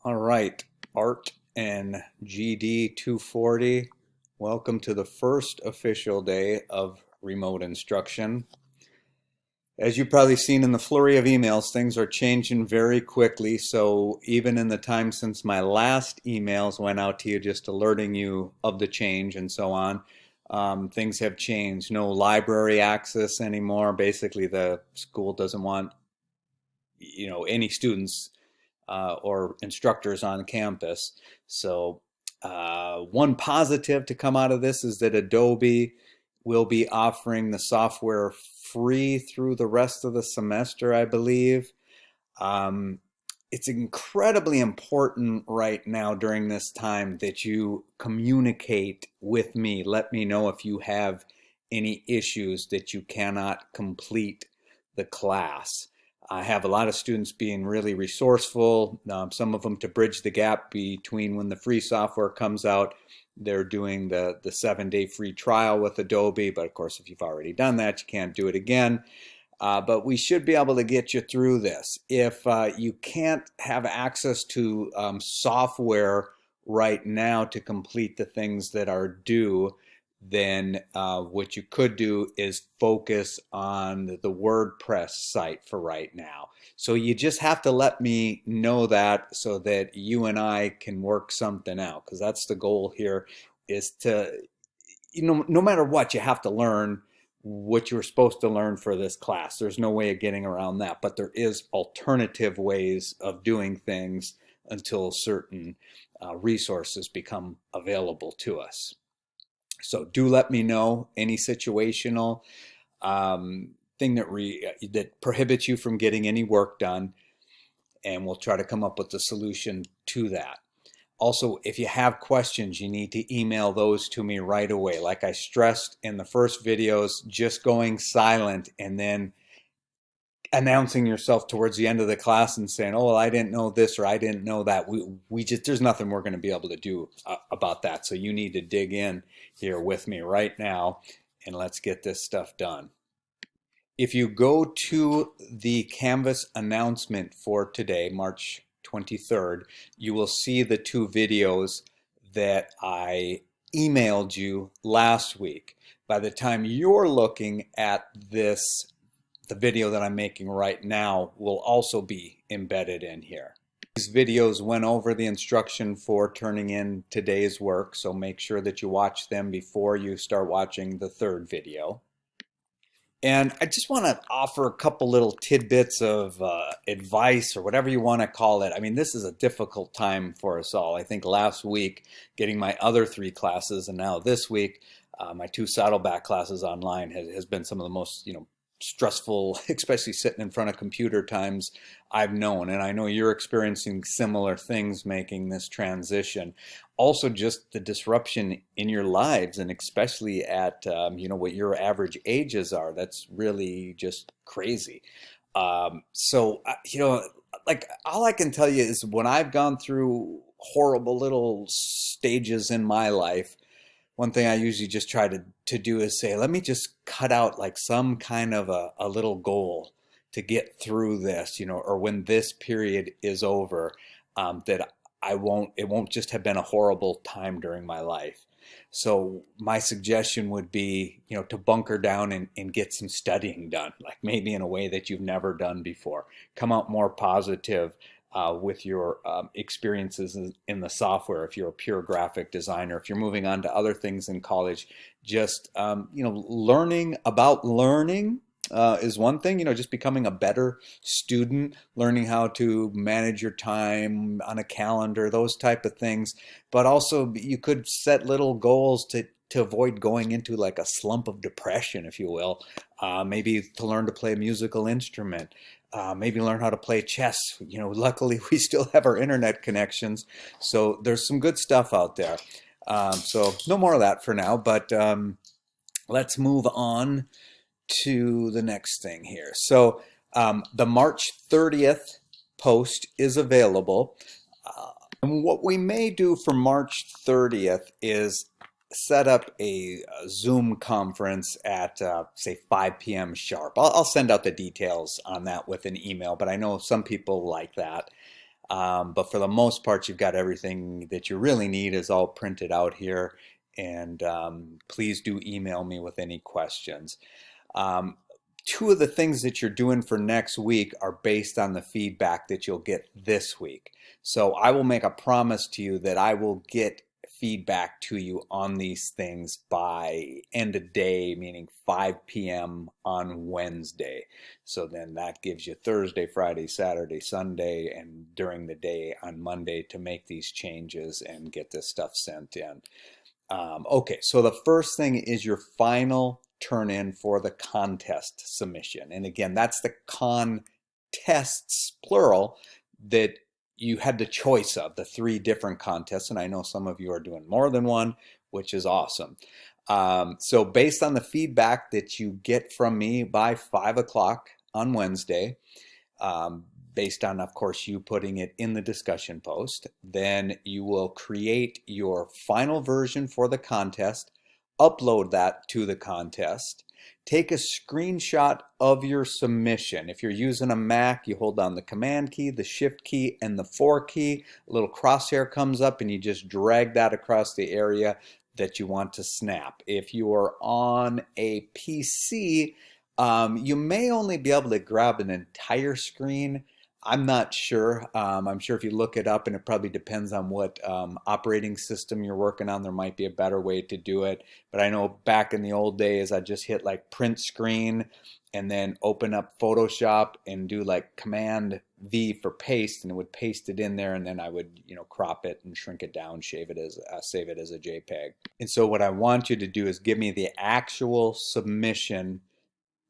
All right, Art and GD240, welcome to the first official day of remote instruction. As you've probably seen in the flurry of emails, things are changing very quickly. So even in the time since my last emails went out to you just alerting you of the change and so on, things have changed. No library access anymore. Basically, the school doesn't want any students or instructors on campus. So one positive to come out of this is that Adobe will be offering the software free through the rest of the semester, I believe. It's incredibly important right now during this time that you communicate with me. Let me know if you have any issues that you cannot complete the class. I have a lot of students being really resourceful, some of them to bridge the gap between when the free software comes out. They're doing the 7-day free trial with Adobe, but of course if you've already done that, you can't do it again. But we should be able to get you through this. If you can't have access to software right now to complete the things that are due, then what you could do is focus on the WordPress site for right now. So you just have to let me know that so that you and I can work something out, because that's the goal here, is to, no matter what, you have to learn what you're supposed to learn for this class. There's no way of getting around that, but there is alternative ways of doing things until certain resources become available to us. So do let me know any situational thing that prohibits you from getting any work done, and we'll try to come up with a solution to that. Also, if you have questions, you need to email those to me right away. Like I stressed in the first videos, just going silent and then announcing yourself towards the end of the class and saying, oh, well, I didn't know this or I didn't know that. We just, there's nothing we're going to be able to do about that. So you need to dig in here with me right now and let's get this stuff done. If you go to the Canvas announcement for today, March 23rd, you will see the two videos that I emailed you last week. By the time you're looking at this, the video that I'm making right now will also be embedded in here. These videos went over the instruction for turning in today's work, so make sure that you watch them before you start watching the third video. And I just want to offer a couple little tidbits of advice or whatever you want to call it. I mean, this is a difficult time for us all. I think last week, getting my other 3 classes, and now this week, my 2 Saddleback classes online has been some of the most, stressful, especially sitting in front of computer times I've known. And I know you're experiencing similar things making this transition. Also, just the disruption in your lives, and especially at what your average ages are. That's really just crazy. Like all I can tell you is when I've gone through horrible little stages in my life, one thing I usually just try to do is say, let me just cut out like some kind of a little goal to get through this, or when this period is over, that it won't just have been a horrible time during my life. So my suggestion would be, to bunker down and get some studying done, like maybe in a way that you've never done before. Come out more positive with your experiences in the software. If you're a pure graphic designer, if you're moving on to other things in college, just learning about learning is one thing. Just becoming a better student, learning how to manage your time on a calendar, those type of things. But also, you could set little goals to avoid going into like a slump of depression, if you will. Maybe to learn to play a musical instrument. Maybe learn how to play chess. Luckily we still have our internet connections, so there's some good stuff out there. So no more of that for now, but let's move on to the next thing here. So the March 30th post is available. And what we may do for March 30th is set up a Zoom conference at say 5 p.m. sharp. I'll send out the details on that with an email, but I know some people like that. But for the most part, you've got everything that you really need is all printed out here. And please do email me with any questions. Um, Two of the things that you're doing for next week are based on the feedback that you'll get this week. So I will make a promise to you that I will get feedback to you on these things by end of day, meaning 5 p.m. on Wednesday. So then that gives you Thursday, Friday, Saturday, Sunday, and during the day on Monday to make these changes and get this stuff sent in. Okay, so the first thing is your final turn in for the contest submission. And again, that's the contests, plural, that you had the choice of, the 3 different contests. And I know some of you are doing more than one, which is awesome. So based on the feedback that you get from me by 5 o'clock on Wednesday, based on, of course, you putting it in the discussion post, then you will create your final version for the contest, upload that to the contest, take a screenshot of your submission. If you're using a Mac, you hold down the Command key, the Shift key, and the 4 key. A little crosshair comes up and you just drag that across the area that you want to snap. If you are on a PC, you may only be able to grab an entire screen. I'm not sure. I'm sure if you look it up, and it probably depends on what operating system you're working on, there might be a better way to do it. But I know back in the old days, I just hit like print screen and then open up Photoshop and do like Command V for paste, and it would paste it in there, and then I would, crop it and shrink it down, save it as a JPEG. And so what I want you to do is give me the actual submission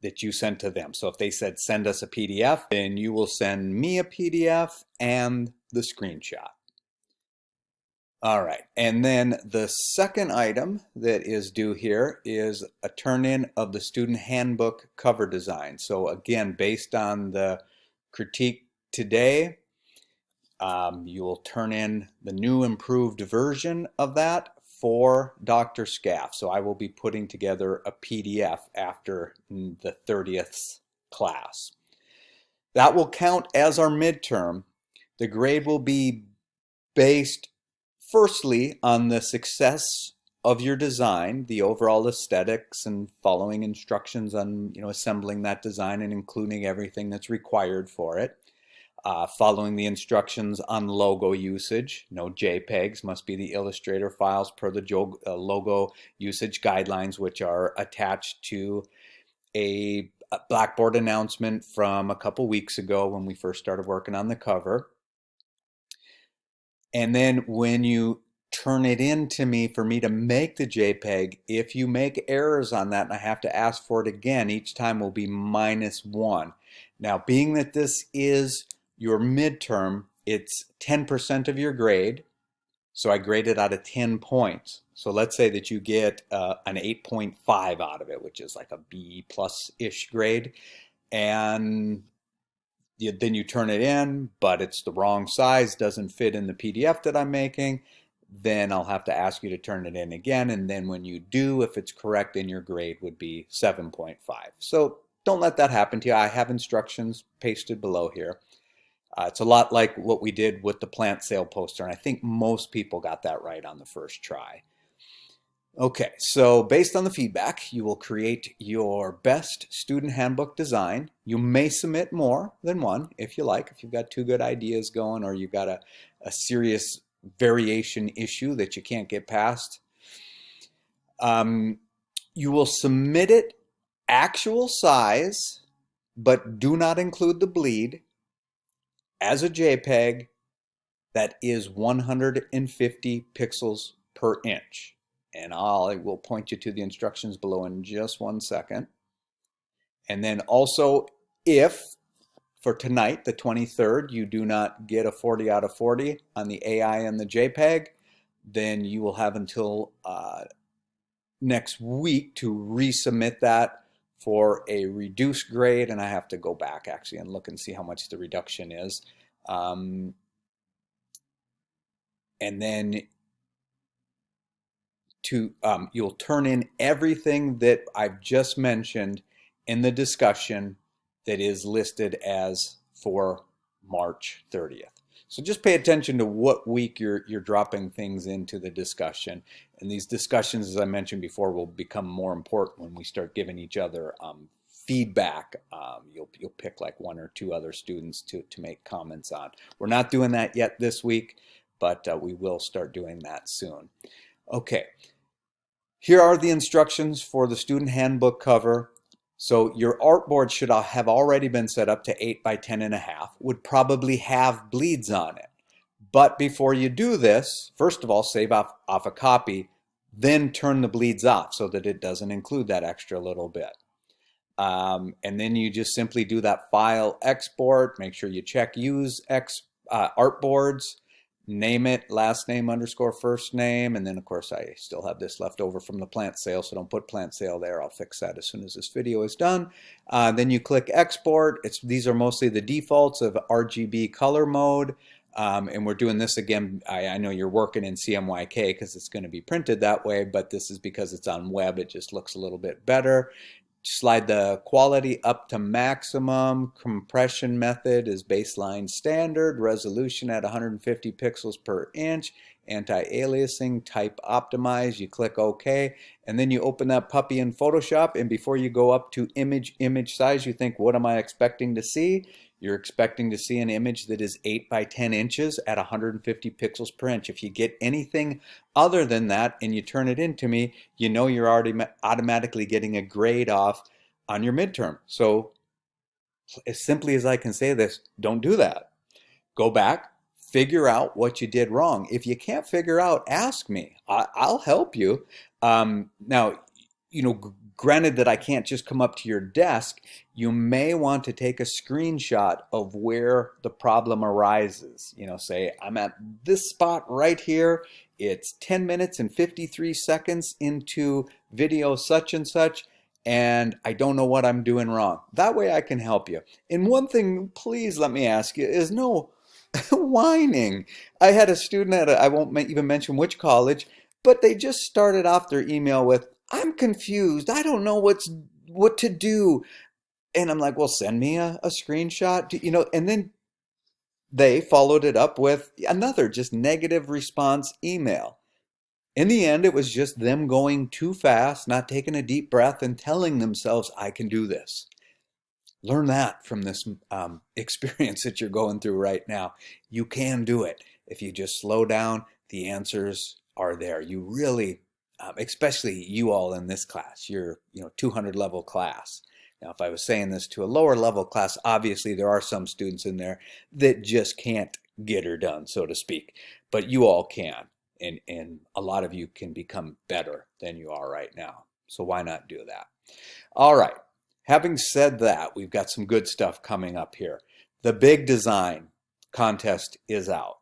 that you sent to them. So if they said send us a PDF, then you will send me a PDF and the screenshot. All right, and then the second item that is due here is a turn-in of the student handbook cover design. So again, based on the critique today, you will turn in the new improved version of that for Dr. Scaff. So I will be putting together a PDF after the 30th class. That will count as our midterm. The grade will be based firstly on the success of your design, the overall aesthetics, and following instructions on assembling that design and including everything that's required for it. Following the instructions on logo usage. No JPEGs, must be the Illustrator files per the logo usage guidelines, which are attached to a Blackboard announcement from a couple weeks ago when we first started working on the cover. And then when you turn it in to me for me to make the JPEG, if you make errors on that and I have to ask for it again, each time will be -1. Now, being that this is your midterm, it's 10% of your grade. So I grade it out of 10 points. So let's say that you get an 8.5 out of it, which is like a B plus-ish grade. And then you turn it in, but it's the wrong size, doesn't fit in the PDF that I'm making. Then I'll have to ask you to turn it in again. And then when you do, if it's correct, then your grade would be 7.5. So don't let that happen to you. I have instructions pasted below here. It's a lot like what we did with the plant sale poster, and I think most people got that right on the first try. Okay, so based on the feedback, you will create your best student handbook design. You may submit more than one if you like, if you've got 2 good ideas going or you've got a serious variation issue that you can't get past. You will submit it actual size, but do not include the bleed, as a JPEG that is 150 pixels per inch. And I will point you to the instructions below in just 1 second. And then also, if for tonight, the 23rd, you do not get a 40 out of 40 on the AI and the JPEG, then you will have until next week to resubmit that for a reduced grade, and I have to go back actually and look and see how much the reduction is. And then you'll turn in everything that I've just mentioned in the discussion that is listed as for March 30th. So just pay attention to what week you're dropping things into the discussion. And these discussions, as I mentioned before, will become more important when we start giving each other feedback. You'll pick like one or two other students to make comments on. We're not doing that yet this week, but we will start doing that soon. Okay, here are the instructions for the student handbook cover. So your artboard should have already been set up to 8 by 10.5, would probably have bleeds on it. But before you do this, first of all, save off a copy, then turn the bleeds off so that it doesn't include that extra little bit. And then you just simply do that file export, make sure you check use artboards, name it last name underscore first name, and then of course I still have this left over from the plant sale, so don't put plant sale there. I'll fix that as soon as this video is done. Then you click export. These are mostly the defaults of RGB color mode, and we're doing this again. I know you're working in CMYK because it's going to be printed that way, but this is because it's on web. It just looks a little bit better. Slide the quality up to maximum. Compression method is baseline standard. Resolution at 150 pixels per inch. Anti-aliasing, type optimize. You click OK, and then you open that puppy in Photoshop, and before you go up to image size, you think, what am I expecting to see? You're expecting to see an image that is 8 by 10 inches at 150 pixels per inch. If you get anything other than that and you turn it into me, you know you're already automatically getting a grade off on your midterm. So as simply as I can say this, don't do that. Go back, figure out what you did wrong. If you can't figure out, ask me. I'll help you. Now, granted that I can't just come up to your desk, you may want to take a screenshot of where the problem arises. Say, I'm at this spot right here. It's 10 minutes and 53 seconds into video such and such, and I don't know what I'm doing wrong. That way I can help you. And one thing, please let me ask you, is no whining. I had a student at I won't even mention which college, but they just started off their email with, I'm confused. I don't know what to do. And I'm like, well, send me a screenshot, and then they followed it up with another just negative response email. In the end, it was just them going too fast, not taking a deep breath and telling themselves, I can do this. Learn that from this experience that you're going through right now. You can do it. If you just slow down, the answers are there. You really, especially you all in this class, you're 200 level class. Now, if I was saying this to a lower level class, obviously there are some students in there that just can't get her done, so to speak. But you all can, and a lot of you can become better than you are right now. So why not do that? All right. Having said that, we've got some good stuff coming up here. The big design contest is out.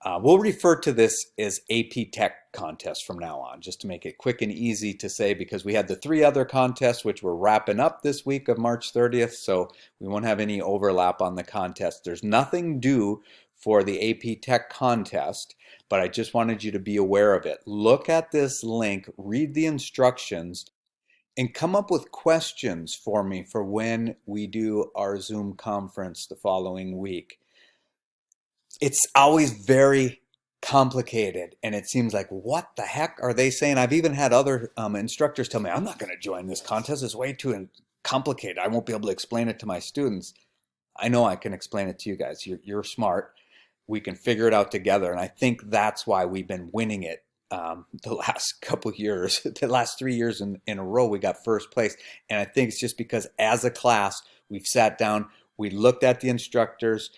We'll refer to this as AP Tech contest from now on, just to make it quick and easy to say, because we had the 3 other contests which we're wrapping up this week of March 30th, so we won't have any overlap on the contest. There's nothing due for the AP Tech contest, but I just wanted you to be aware of it. Look at this link, read the instructions, and come up with questions for me for when we do our Zoom conference the following week. It's always very complicated, and it seems like, what the heck are they saying? I've even had other instructors tell me, I'm not going to join this contest. It's way too complicated. I won't be able to explain it to my students. I know I can explain it to you guys. You're smart. We can figure it out together, and I think that's why we've been winning it. The last couple years, the last 3 years in a row, we got first place. And I think it's just because as a class, we've sat down, we looked at the instructions,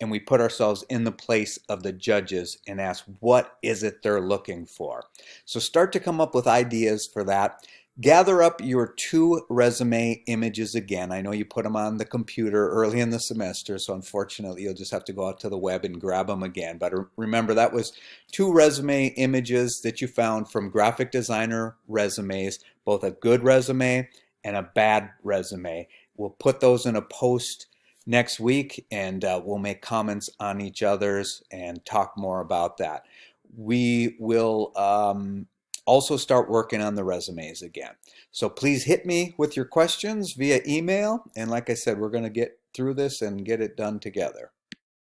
and we put ourselves in the place of the judges and asked, what is it they're looking for? So start to come up with ideas for that. Gather up your 2 resume images again. I know you put them on the computer early in the semester, so unfortunately you'll just have to go out to the web and grab them again. But remember, that was 2 resume images that you found from graphic designer resumes, both a good resume and a bad resume. We'll put those in a post next week, and we'll make comments on each other's and talk more about that. We will also start working on the resumes again. So please hit me with your questions via email. And like I said, we're going to get through this and get it done together.